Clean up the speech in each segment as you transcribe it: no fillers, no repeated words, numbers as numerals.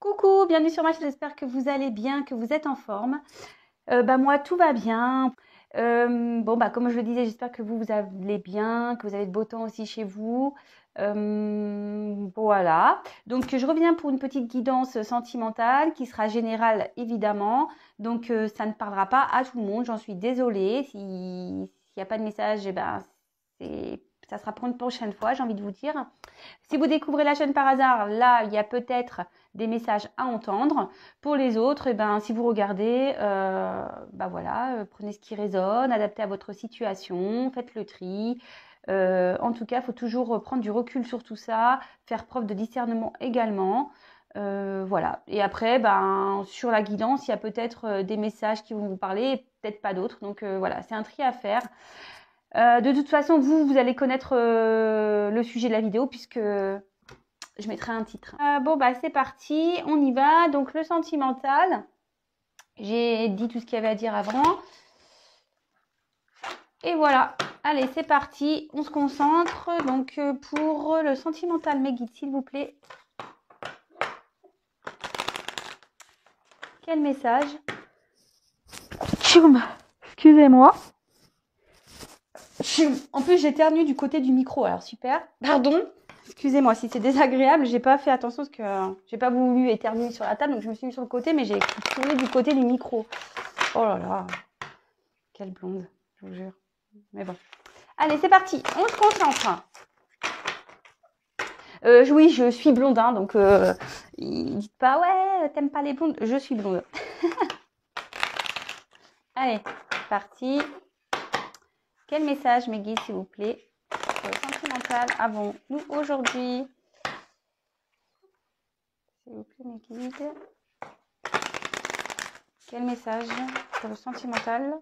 Coucou, bienvenue sur ma chaîne, j'espère que vous allez bien, que vous êtes en forme. Moi, tout va bien. Comme je le disais, j'espère que vous allez bien, que vous avez de beau temps aussi chez vous. Voilà. Donc, je reviens pour une petite guidance sentimentale qui sera générale, évidemment. Donc, ça ne parlera pas à tout le monde, j'en suis désolée. S'il n'y a pas de message, ça sera pour une prochaine fois, j'ai envie de vous dire. Si vous découvrez la chaîne par hasard, là, il y a peut-être des messages à entendre. Pour les autres, si vous regardez, prenez ce qui résonne, adaptez à votre situation, faites le tri. En tout cas, il faut toujours prendre du recul sur tout ça, faire preuve de discernement également. Voilà. Et après, sur la guidance, il y a peut-être des messages qui vont vous parler et peut-être pas d'autres. Donc voilà, c'est un tri à faire. De toute façon, vous allez connaître le sujet de la vidéo puisque je mettrai un titre. C'est parti, on y va. Donc, le sentimental. J'ai dit tout ce qu'il y avait à dire avant. Et voilà. Allez, c'est parti. On se concentre. Donc, pour le sentimental, mes guides, s'il vous plaît. Quel message? Tchoum. Excusez-moi. En plus, j'éternue du côté du micro. Alors, super. Pardon. Excusez-moi si c'est désagréable, j'ai pas fait attention parce que j'ai pas voulu éternuer sur la table, donc je me suis mis sur le côté, mais j'ai tourné du côté du micro. Oh là là, quelle blonde, je vous jure. Mais bon. Allez, c'est parti, on se concentre. Oui, je suis blonde, hein, donc dites pas ouais, t'aimes pas les blondes, je suis blonde. Allez, c'est parti. Quel message, mes guides, s'il vous plaît, pour le sentimental avons-nous aujourd'hui? S'il vous plaît, mes guides. Quel message pour le sentimental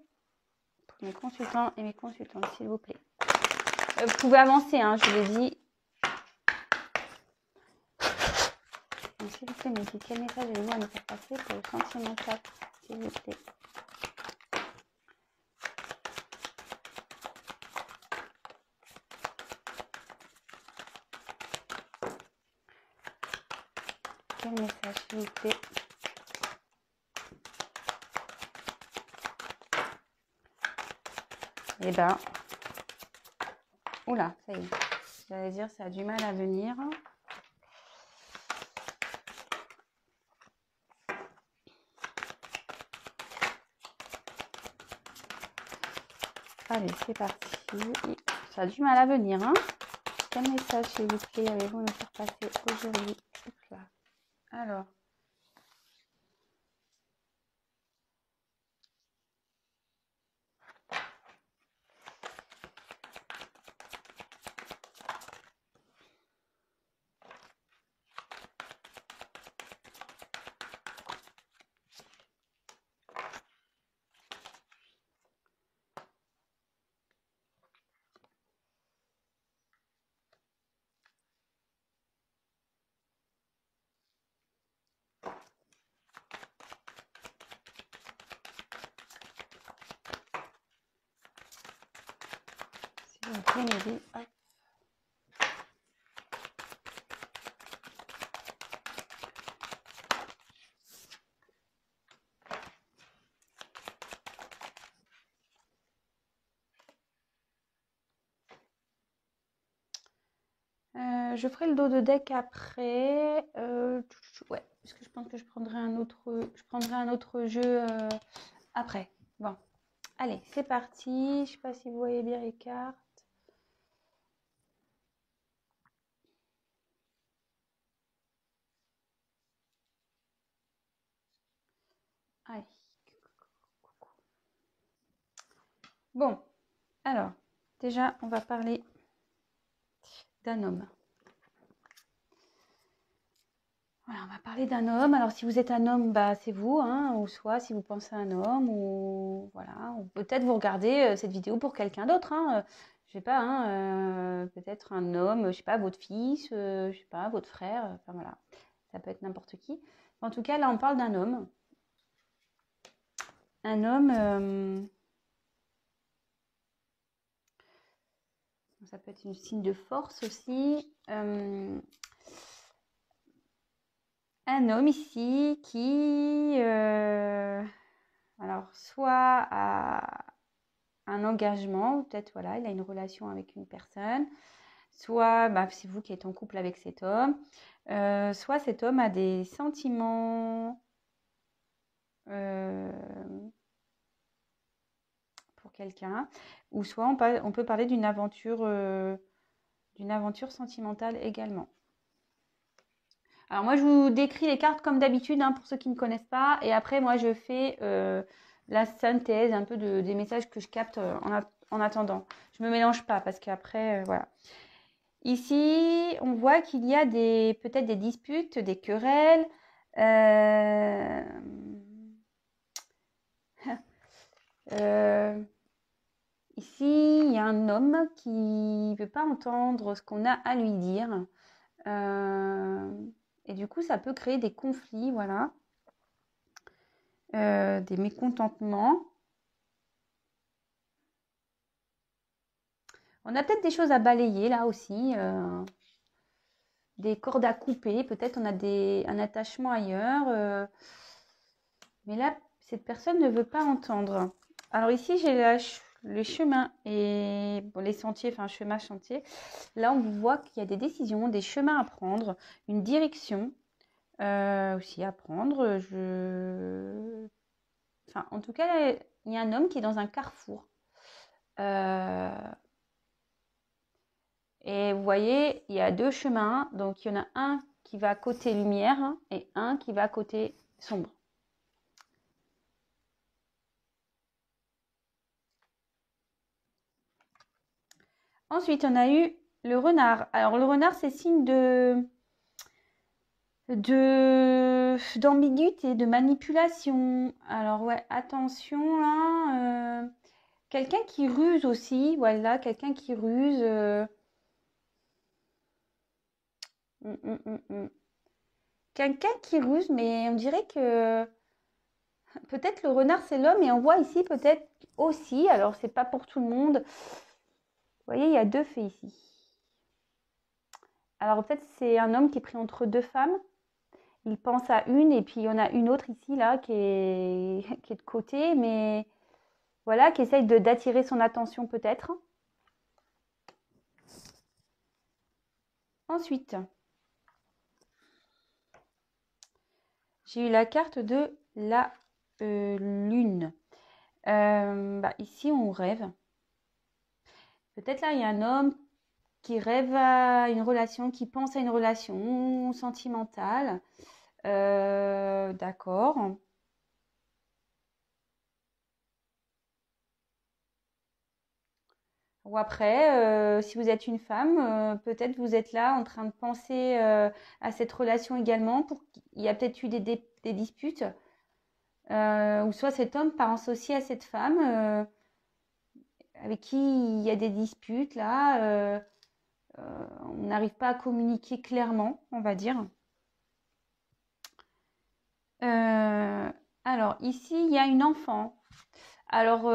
pour mes consultants et mes consultantes, s'il vous plaît? Vous pouvez avancer, hein, je vous l'ai dit. S'il vous plaît, mais quel message avez-vous à nous faire passer pour le sentimental, s'il vous plaît? Quel message, s'il vous plaît? Oula, ça y est. J'allais dire, ça a du mal à venir. Allez, c'est parti. Ça a du mal à venir, hein? Quel message, s'il vous plaît, avez-vous à nous faire passer aujourd'hui? Alors. S'il vous plaît, mes guides. Hop. Je ferai le dos de deck après. Ouais, parce que je pense que je prendrai un autre jeu après. Bon, allez, c'est parti. Je sais pas si vous voyez bien les cartes. Allez. Bon, alors, déjà, on va parler d'un homme. Voilà, on va parler d'un homme. Alors, si vous êtes un homme, c'est vous, hein, ou soit si vous pensez à un homme, ou voilà, ou peut-être vous regardez cette vidéo pour quelqu'un d'autre, hein, je sais pas, hein, peut-être un homme, je sais pas, votre fils, je sais pas, votre frère, enfin voilà, ça peut être n'importe qui. En tout cas, là, on parle d'un homme. Un homme, ça peut être un signe de force aussi. un homme ici qui, alors, soit a un engagement, ou peut-être voilà, il a une relation avec une personne, soit bah, c'est vous qui êtes en couple avec cet homme, soit cet homme a des sentiments pour quelqu'un, ou soit on peut parler d'une aventure sentimentale également. Alors moi, je vous décris les cartes comme d'habitude, hein, pour ceux qui ne connaissent pas. Et après, moi, je fais la synthèse un peu des messages que je capte en attendant. Je ne me mélange pas parce qu'après, voilà. Ici, on voit qu'il y a peut-être des disputes, des querelles. Euh, euh, Ici, il y a un homme qui ne veut pas entendre ce qu'on a à lui dire. Et du coup, ça peut créer des conflits, voilà. Des mécontentements. On a peut-être des choses à balayer là aussi, des cordes à couper, peut-être on a un attachement ailleurs, mais là, cette personne ne veut pas entendre. Alors ici, j'ai les chemins et bon, les sentiers, enfin chemin, chantier. Là, on voit qu'il y a des décisions, des chemins à prendre, une direction aussi à prendre. Enfin, en tout cas, il y a un homme qui est dans un carrefour. Et vous voyez, il y a deux chemins. Donc, il y en a un qui va côté lumière et un qui va côté sombre. Ensuite, on a eu le renard. Alors, le renard, c'est signe d'ambiguïté, de manipulation. Alors, ouais, attention là. Quelqu'un qui ruse aussi. Voilà, quelqu'un qui ruse. Hum, hum, hum, hum. Quelqu'un qui ruse, mais on dirait que peut-être le renard c'est l'homme et on voit ici peut-être aussi, alors c'est pas pour tout le monde. Vous voyez, il y a deux faits ici. Alors peut-être c'est un homme qui est pris entre deux femmes. Il pense à une et puis il y en a une autre ici là qui est de côté, mais voilà, qui essaye d'attirer son attention peut-être. Ensuite, j'ai eu la carte de la lune. Bah, ici, on rêve. Peut-être là, il y a un homme qui rêve à une relation, qui pense à une relation sentimentale. D'accord. Ou après, si vous êtes une femme, peut-être vous êtes là en train de penser à cette relation également. Il y a peut-être eu des disputes. Ou soit cet homme pense aussi à cette femme avec qui il y a des disputes là. On n'arrive pas à communiquer clairement, on va dire. Alors ici, il y a une enfant. Alors,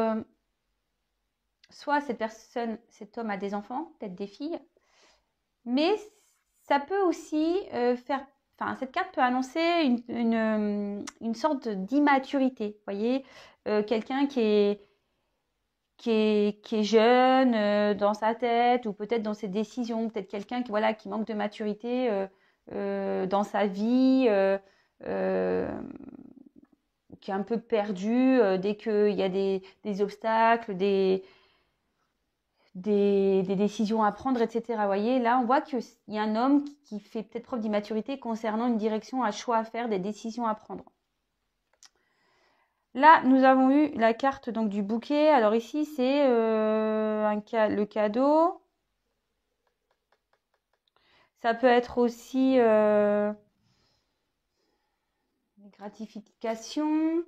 soit cet homme a des enfants, peut-être des filles, mais ça peut aussi faire. Enfin, cette carte peut annoncer une sorte d'immaturité. Vous voyez, quelqu'un qui est jeune dans sa tête ou peut-être dans ses décisions, peut-être quelqu'un voilà, qui manque de maturité dans sa vie, qui est un peu perdu dès qu'il y a des obstacles, des décisions à prendre, etc. Vous voyez, là, on voit qu'il y a un homme qui fait peut-être preuve d'immaturité concernant une direction, un choix à faire, des décisions à prendre. Là, nous avons eu la carte donc du bouquet. Alors ici, c'est le cadeau. Ça peut être aussi une gratification.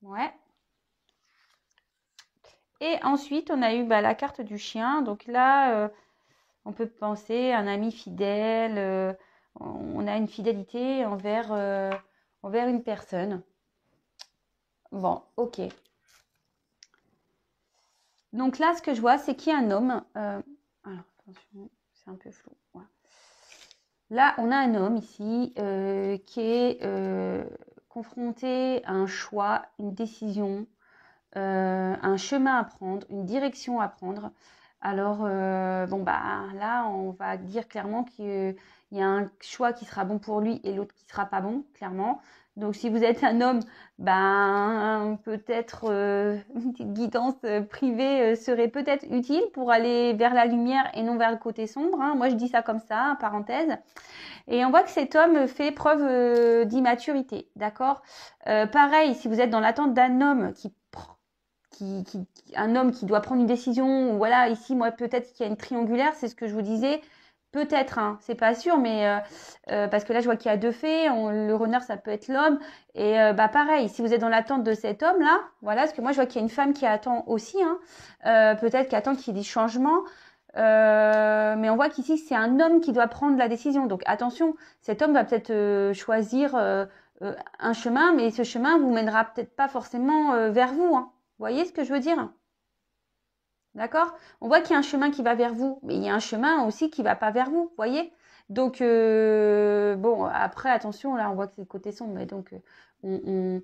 Ouais. Et ensuite, on a eu la carte du chien. Donc là, on peut penser à un ami fidèle. On a une fidélité envers une personne. Bon, ok. Donc là, ce que je vois, c'est qu'il y a un homme. Alors, attention, c'est un peu flou. Voilà. Là, on a un homme ici qui est confronté à un choix, une décision, un chemin à prendre, une direction à prendre. Alors, bon, bah, là, on va dire clairement qu'il y a un choix qui sera bon pour lui et l'autre qui sera pas bon, clairement. Donc, si vous êtes un homme, ben, peut-être une petite guidance privée serait peut-être utile pour aller vers la lumière et non vers le côté sombre. Hein. Moi, je dis ça comme ça, parenthèse. Et on voit que cet homme fait preuve d'immaturité, d'accord. Pareil, si vous êtes dans l'attente d'un homme un homme qui doit prendre une décision, ou voilà, ici, moi, peut-être qu'il y a une triangulaire, c'est ce que je vous disais, peut-être, hein, c'est pas sûr, mais parce que là, je vois qu'il y a deux faits, le renard, ça peut être l'homme, et bah pareil, si vous êtes dans l'attente de cet homme-là, voilà, parce que moi, je vois qu'il y a une femme qui attend aussi, hein, peut-être qui attend qu'il y ait des changements, mais on voit qu'ici, c'est un homme qui doit prendre la décision, donc attention, cet homme va peut-être choisir un chemin, mais ce chemin vous mènera peut-être pas forcément vers vous, hein. Vous voyez ce que je veux dire? D'accord? On voit qu'il y a un chemin qui va vers vous, mais il y a un chemin aussi qui va pas vers vous, vous voyez? Donc, bon, après, attention, là, on voit que c'est le côté sombre, mais donc, je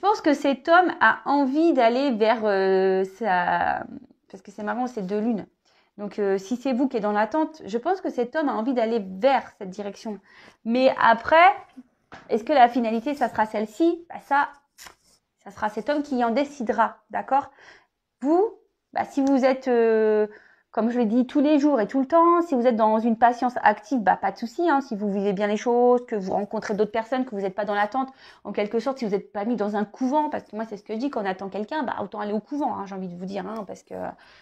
pense que cet homme a envie d'aller vers sa... Parce que c'est marrant, c'est deux lunes. Donc, si c'est vous qui êtes dans l'attente, je pense que cet homme a envie d'aller vers cette direction. Mais après, est-ce que la finalité, ça sera celle-ci? Bah, ça sera cet homme qui en décidera, d'accord? Vous, bah, si vous êtes, comme je l'ai dit, tous les jours et tout le temps, si vous êtes dans une patience active, bah, pas de souci, hein, si vous vivez bien les choses, que vous rencontrez d'autres personnes, que vous n'êtes pas dans l'attente, en quelque sorte, si vous n'êtes pas mis dans un couvent, parce que moi, c'est ce que je dis, quand on attend quelqu'un, bah, autant aller au couvent, hein, j'ai envie de vous dire, hein, parce que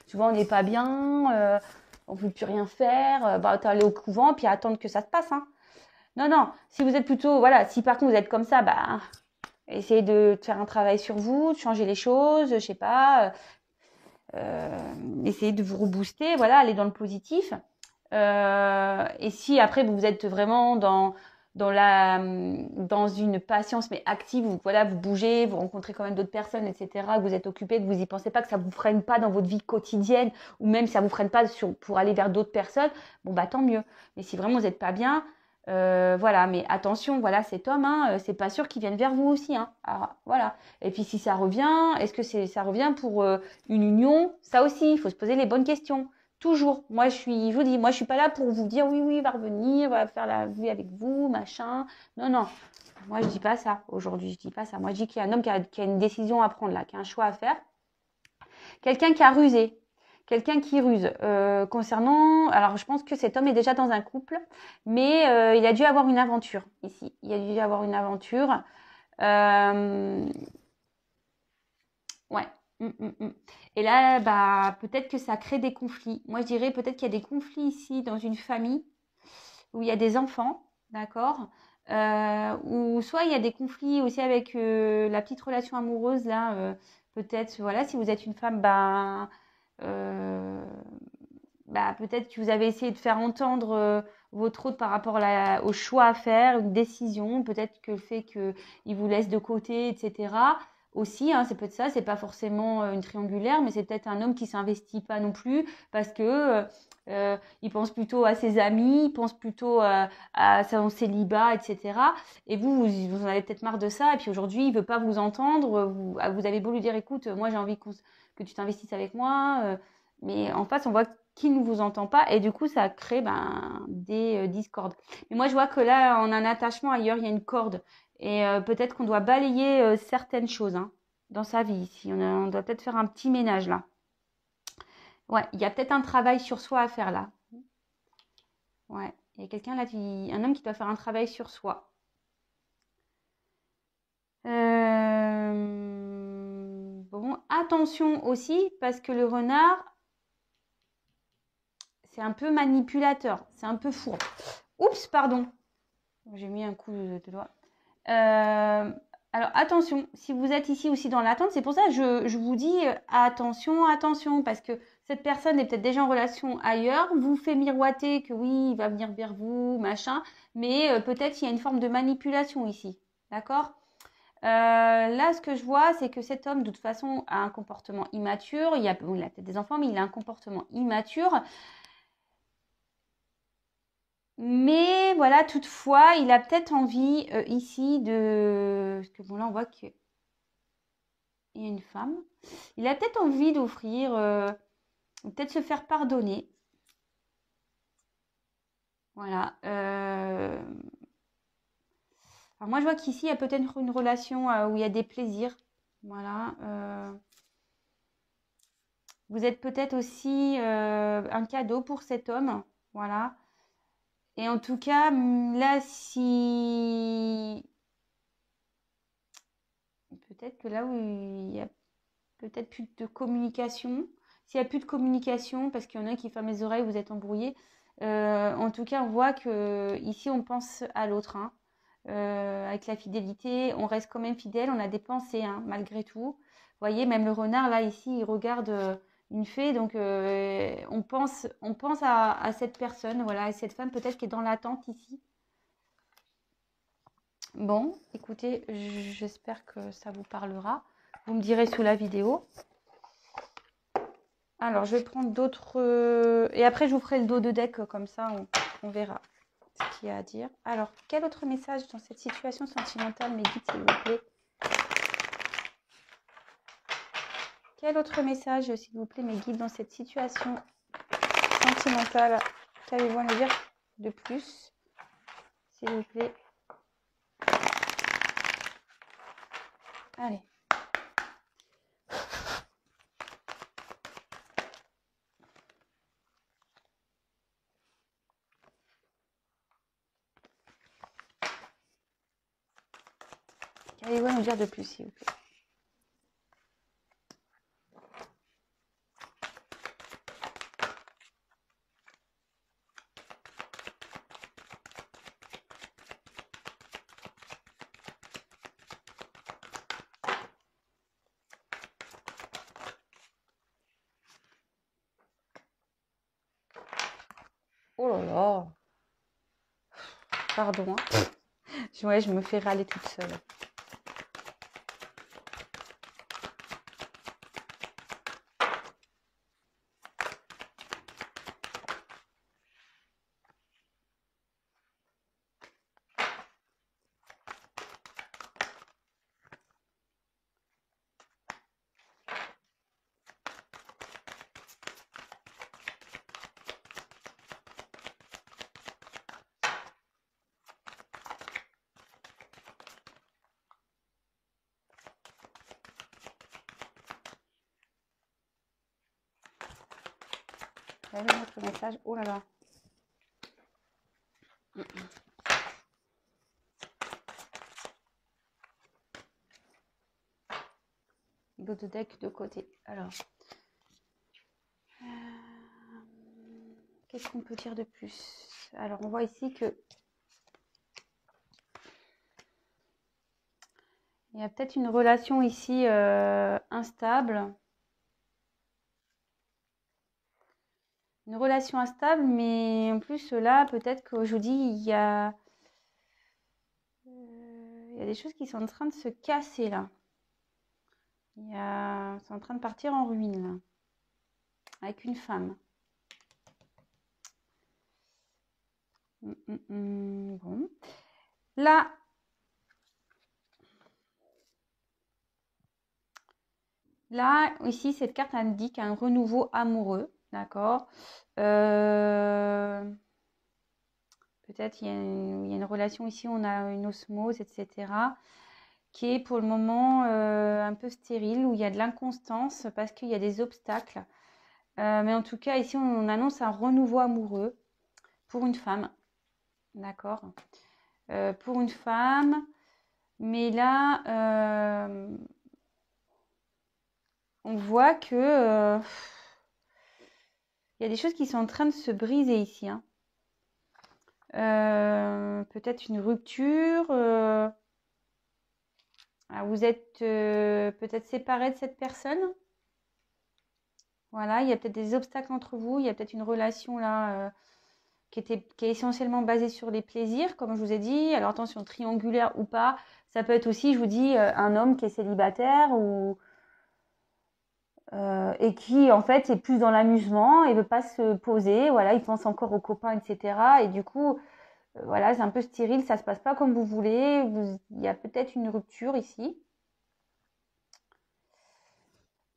souvent, on n'est pas bien, on ne veut plus rien faire, bah, autant aller au couvent, puis attendre que ça se passe, hein. Non, non, si vous êtes plutôt, voilà, si par contre vous êtes comme ça, bah, essayez de faire un travail sur vous, de changer les choses, je sais pas, essayez de vous rebooster, voilà, aller dans le positif. Et si après vous êtes vraiment dans une patience mais active, où voilà, vous bougez, vous rencontrez quand même d'autres personnes, etc., que vous êtes occupé, que vous y pensez pas, que ça vous freine pas dans votre vie quotidienne, ou même ça vous freine pas pour aller vers d'autres personnes, bon bah tant mieux. Mais si vraiment vous n'êtes pas bien, voilà, mais attention, voilà, cet homme, hein, c'est pas sûr qu'il vienne vers vous aussi, hein. Alors, voilà. Et puis si ça revient, est-ce que ça revient pour une union? Ça aussi, il faut se poser les bonnes questions. Toujours. Moi, je vous dis, moi, je suis pas là pour vous dire oui, oui, il va revenir, va faire la vie avec vous, machin. Non, non. Moi, je dis pas ça aujourd'hui. Je dis pas ça. Moi, je dis qu'il y a un homme qui a une décision à prendre là, qui a un choix à faire. Quelqu'un qui a rusé. Quelqu'un qui ruse. Concernant, alors je pense que cet homme est déjà dans un couple, mais il a dû avoir une aventure ici. Il a dû avoir une aventure. Ouais. Et là, bah, peut-être que ça crée des conflits. Moi, je dirais peut-être qu'il y a des conflits ici dans une famille où il y a des enfants, d'accord? Ou soit il y a des conflits aussi avec la petite relation amoureuse là. Peut-être, voilà, si vous êtes une femme, euh, bah, peut-être que vous avez essayé de faire entendre votre autre par rapport au choix à faire, une décision. Peut-être que le fait qu'il vous laisse de côté, etc. Aussi, hein, c'est peut-être ça, c'est pas forcément une triangulaire, mais c'est peut-être un homme qui s'investit pas non plus parce que il pense plutôt à ses amis, il pense plutôt à son célibat, etc. Et vous en avez peut-être marre de ça, et puis aujourd'hui, il veut pas vous entendre. Vous avez beau lui dire, écoute, moi j'ai envie que tu t'investisses avec moi, mais en face, on voit qu'il ne vous entend pas, et du coup, ça crée des discordes. Mais moi, je vois que là, on a un attachement ailleurs, il y a une corde, et peut-être qu'on doit balayer certaines choses hein, dans sa vie ici. On doit peut-être faire un petit ménage là. Ouais, il y a peut-être un travail sur soi à faire là. Ouais, il y a quelqu'un là, un homme qui doit faire un travail sur soi. Bon, attention aussi, parce que le renard, c'est un peu manipulateur, c'est un peu fourbe. Oups, pardon. J'ai mis un coup de doigt. Alors attention, si vous êtes ici aussi dans l'attente, c'est pour ça que je vous dis attention, attention, parce que cette personne est peut-être déjà en relation ailleurs, vous fait miroiter que oui, il va venir vers vous, machin, mais peut-être il y a une forme de manipulation ici, d'accord? Là, ce que je vois, c'est que cet homme, de toute façon, a un comportement immature. Il a peut-être des enfants, mais il a un comportement immature. Mais voilà, toutefois, il a peut-être envie ici de... Parce que bon, là, on voit qu'il y a une femme. Il a peut-être envie d'offrir, peut-être se faire pardonner. Voilà. Alors moi, je vois qu'ici, il y a peut-être une relation où il y a des plaisirs. Voilà. Vous êtes peut-être aussi un cadeau pour cet homme. Voilà. Et en tout cas, là, si... Peut-être que là où il y a peut-être plus de communication. S'il n'y a plus de communication, parce qu'il y en a qui ferment les oreilles, vous êtes embrouillés. En tout cas, on voit que ici, on pense à l'autre. Hein. Avec la fidélité, on reste quand même fidèle. On a des pensées, hein, malgré tout. Vous voyez, même le renard, là, ici, il regarde une fée. Donc, on pense à cette personne, voilà, à cette femme peut-être qui est dans l'attente ici. Bon, écoutez, j'espère que ça vous parlera. Vous me direz sous la vidéo. Alors, je vais prendre d'autres... Et après, je vous ferai le dos de deck, comme ça, on verra ce qu'il y a à dire. Alors, quel autre message dans cette situation sentimentale, mes guides, s'il vous plaît? Quel autre message, s'il vous plaît, mes guides, dans cette situation sentimentale? Qu'avez-vous à me dire de plus, s'il vous plaît? Allez. Qu'avez-vous à nous dire de plus, s'il vous plaît? Oh là là. Pardon. Hein. Ouais, je me fais râler toute seule. Quel est votre message? Oh là là. D'autres decks de côté. Alors, qu'est-ce qu'on peut dire de plus? Alors, on voit ici que il y a peut-être une relation ici instable. Une relation instable, mais en plus là, peut-être qu'aujourd'hui, il y a des choses qui sont en train de se casser là. C'est en train de partir en ruine là. Avec une femme. Bon. Là, ici, cette carte indique un renouveau amoureux. D'accord. Peut-être il y a une relation ici, on a une osmose, etc. Qui est pour le moment un peu stérile, où il y a de l'inconstance parce qu'il y a des obstacles. Mais en tout cas, ici, on annonce un renouveau amoureux pour une femme. D'accord. Pour une femme. Mais là, on voit que il y a des choses qui sont en train de se briser ici. Hein. Peut-être une rupture. Vous êtes peut-être séparés de cette personne. Voilà, il y a peut-être des obstacles entre vous. Il y a peut-être une relation là qui est essentiellement basée sur les plaisirs, comme je vous ai dit. Alors attention, triangulaire ou pas, ça peut être aussi, je vous dis, un homme qui est célibataire ou et qui en fait est plus dans l'amusement et veut pas se poser. Voilà, il pense encore aux copains, etc. Et du coup, voilà, c'est un peu stérile, ça se passe pas comme vous voulez. Il y a peut-être une rupture ici.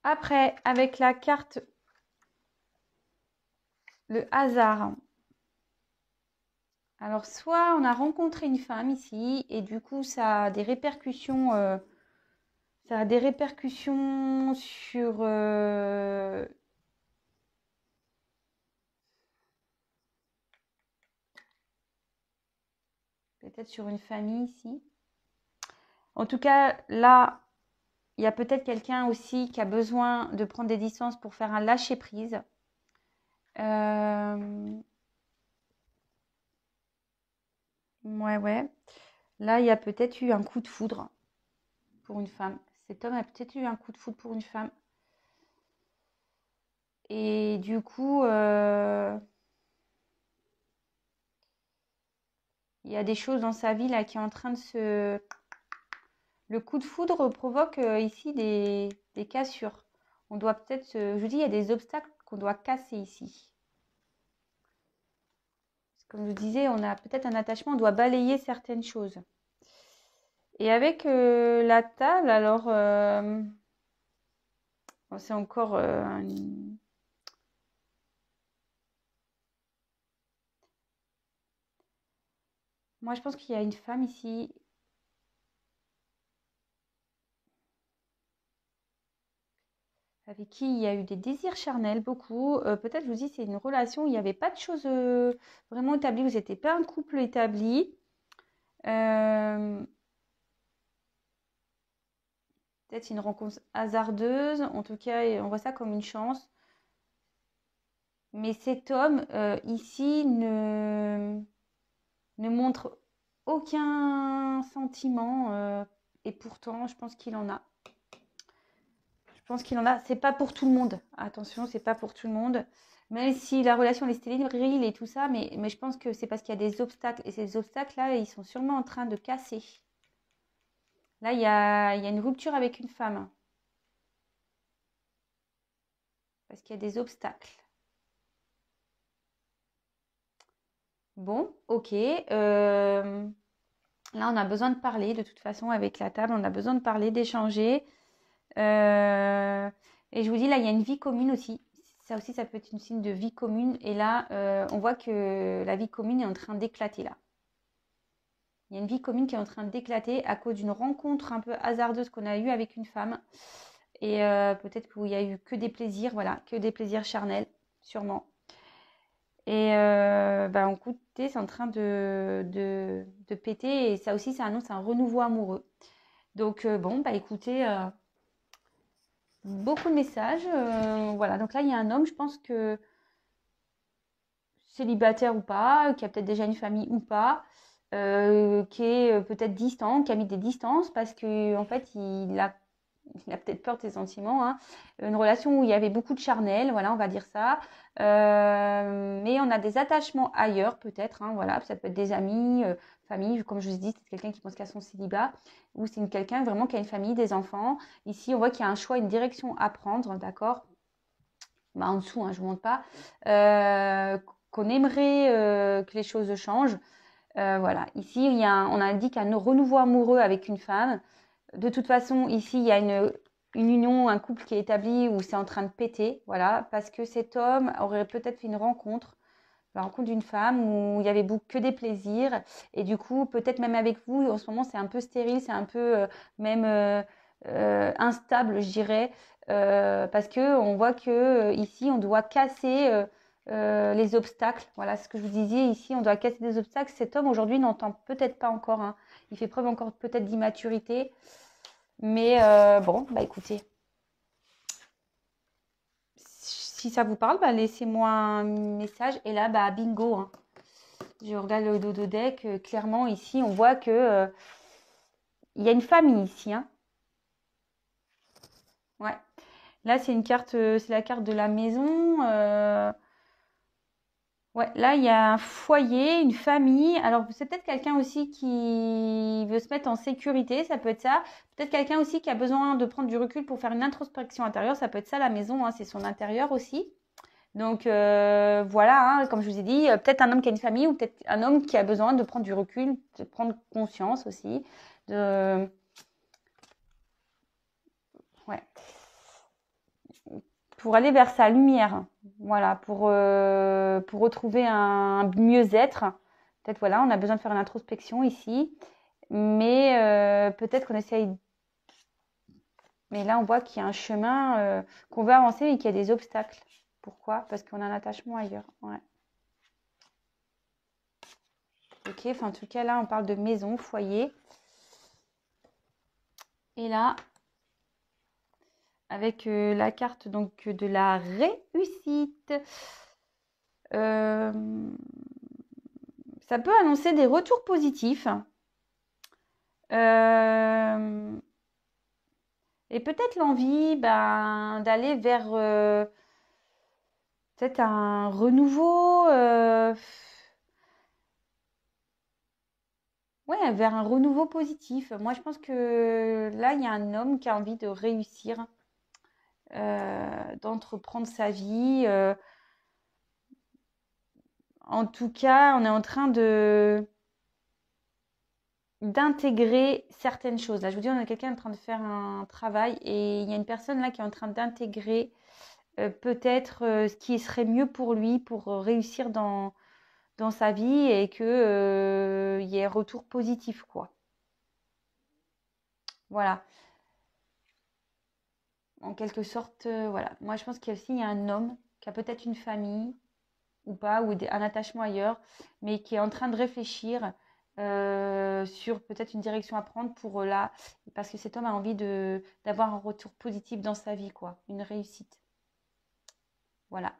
Après, avec la carte, le hasard. Alors, soit on a rencontré une femme ici et du coup, ça a des répercussions. Ça a des répercussions sur peut-être sur une famille ici. En tout cas, là, il y a peut-être quelqu'un aussi qui a besoin de prendre des distances pour faire un lâcher-prise. Ouais, ouais. Là, il y a peut-être eu un coup de foudre pour une femme. Cet homme a peut-être eu un coup de foudre pour une femme. Et du coup, il y a des choses dans sa vie là qui est en train de se... Le coup de foudre provoque ici des cassures. On doit peut-être... Je vous dis, il y a des obstacles qu'on doit casser ici. Comme je vous disais, on a peut-être un attachement, on doit balayer certaines choses. Et avec la table, alors... c'est encore... Moi, je pense qu'il y a une femme ici avec qui il y a eu des désirs charnels, beaucoup. Peut-être, je vous dis, c'est une relation où il n'y avait pas de choses vraiment établies. Vous n'étiez pas un couple établi. Euh, Peut-être une rencontre hasardeuse. En tout cas, on voit ça comme une chance. Mais cet homme, ici, ne montre aucun sentiment. Et pourtant, je pense qu'il en a. Je pense qu'il en a. C'est pas pour tout le monde. Attention, c'est pas pour tout le monde. Même si la relation est stérile et tout ça, mais je pense que c'est parce qu'il y a des obstacles. Et ces obstacles-là, ils sont sûrement en train de casser. Là, il y a une rupture avec une femme. Parce qu'il y a des obstacles. Bon, ok. Là, on a besoin de parler. De toute façon, avec la table, on a besoin de parler, d'échanger. Et je vous dis, là, il y a une vie commune aussi. Ça aussi, ça peut être une signe de vie commune. Et là, on voit que la vie commune est en train d'éclater là. Il y a une vie commune qui est en train d'éclater à cause d'une rencontre un peu hasardeuse qu'on a eue avec une femme. Et peut-être qu'il n'y a eu que des plaisirs, voilà, que des plaisirs charnels, sûrement. Et écoutez, c'est en train de péter. Et ça aussi, ça annonce un renouveau amoureux. Donc, écoutez, beaucoup de messages. Voilà, donc là, il y a un homme, je pense que célibataire ou pas, qui a peut-être déjà une famille ou pas, qui est peut-être distant, qui a mis des distances parce que en fait, il a peut-être peur de ses sentiments. Hein. Une relation où il y avait beaucoup de charnel, voilà, on va dire ça. Mais on a des attachements ailleurs, peut-être. Hein, voilà, ça peut être des amis, famille, comme je vous ai dit, c'est quelqu'un qui pense qu'à son célibat, ou c'est quelqu'un vraiment qui a une famille, des enfants. Ici, on voit qu'il y a un choix, une direction à prendre, d'accord. En dessous, hein, je ne vous montre pas. Qu'on aimerait que les choses changent. Voilà, ici, on indique un renouveau amoureux avec une femme. De toute façon, ici, il y a une union, un couple qui est établi où c'est en train de péter, voilà, parce que cet homme aurait peut-être fait une rencontre, la rencontre d'une femme où il y avait que des plaisirs, et du coup, peut-être même avec vous, en ce moment, c'est un peu stérile, c'est un peu même instable, je dirais, parce que on voit que ici, on doit casser les obstacles. Voilà ce que je vous disais ici, on doit casser des obstacles. Cet homme aujourd'hui n'entend peut-être pas encore, hein. Il fait preuve encore peut-être d'immaturité. Mais écoutez, si ça vous parle, laissez-moi un message. Et là, bingo. Hein. Je regarde le dodo deck. Clairement, ici, on voit que il y a une famille ici. Hein. Ouais. Là, c'est une carte, c'est la carte de la maison. Ouais, là, il y a un foyer, une famille. Alors, c'est peut-être quelqu'un aussi qui veut se mettre en sécurité, ça peut être ça. Peut-être quelqu'un aussi qui a besoin de prendre du recul pour faire une introspection intérieure, ça peut être ça la maison, hein, c'est son intérieur aussi. Donc, voilà, hein, comme je vous ai dit, peut-être un homme qui a une famille ou peut-être un homme qui a besoin de prendre du recul, de prendre conscience aussi. De... Ouais. Pour aller vers sa lumière. Voilà, pour retrouver un mieux-être. Peut-être, voilà, on a besoin de faire une introspection ici. Mais peut-être qu'on essaye. Mais là, on voit qu'il y a un chemin qu'on veut avancer et qu'il y a des obstacles. Pourquoi? Parce qu'on a un attachement ailleurs. Ouais. Ok, enfin, en tout cas, là, on parle de maison, foyer. Et là, avec la carte donc de la réussite. Euh, Ça peut annoncer des retours positifs. Euh, et peut-être l'envie d'aller vers peut-être un renouveau. Ouais, vers un renouveau positif. Moi, je pense que là, il y a un homme qui a envie de réussir, d'entreprendre sa vie. En tout cas, on est en train de d'intégrer certaines choses. Là, je vous dis, on a quelqu'un en train de faire un travail et il y a une personne là qui est en train d'intégrer peut-être ce qui serait mieux pour lui pour réussir dans sa vie et que il y ait un retour positif, quoi. Voilà. En quelque sorte, voilà. Moi, je pense qu'il y a aussi il y a un homme qui a peut-être une famille ou pas, ou un attachement ailleurs, mais qui est en train de réfléchir sur peut-être une direction à prendre pour là, parce que cet homme a envie d'avoir un retour positif dans sa vie, quoi, une réussite. Voilà.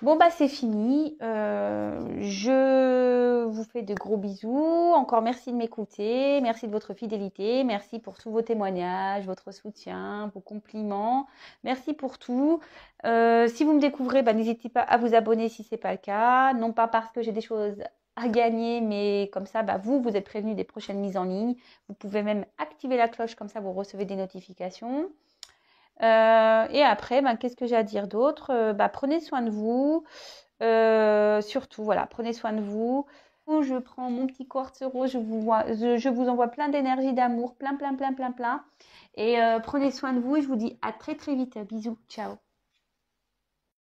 Bon, bah, c'est fini. Je vous fais de gros bisous. Encore merci de m'écouter. Merci de votre fidélité. Merci pour tous vos témoignages, votre soutien, vos compliments. Merci pour tout. Si vous me découvrez, bah, n'hésitez pas à vous abonner si ce n'est pas le cas. Non pas parce que j'ai des choses à gagner, mais comme ça, bah, vous êtes prévenus des prochaines mises en ligne. Vous pouvez même activer la cloche, comme ça vous recevez des notifications. Et après, qu'est-ce que j'ai à dire d'autre? Prenez soin de vous. Surtout, voilà, prenez soin de vous. Je prends mon petit quartz rose, je vous envoie plein d'énergie, d'amour, plein, plein, plein, plein, plein. Et prenez soin de vous et je vous dis à très très vite. Bisous, ciao.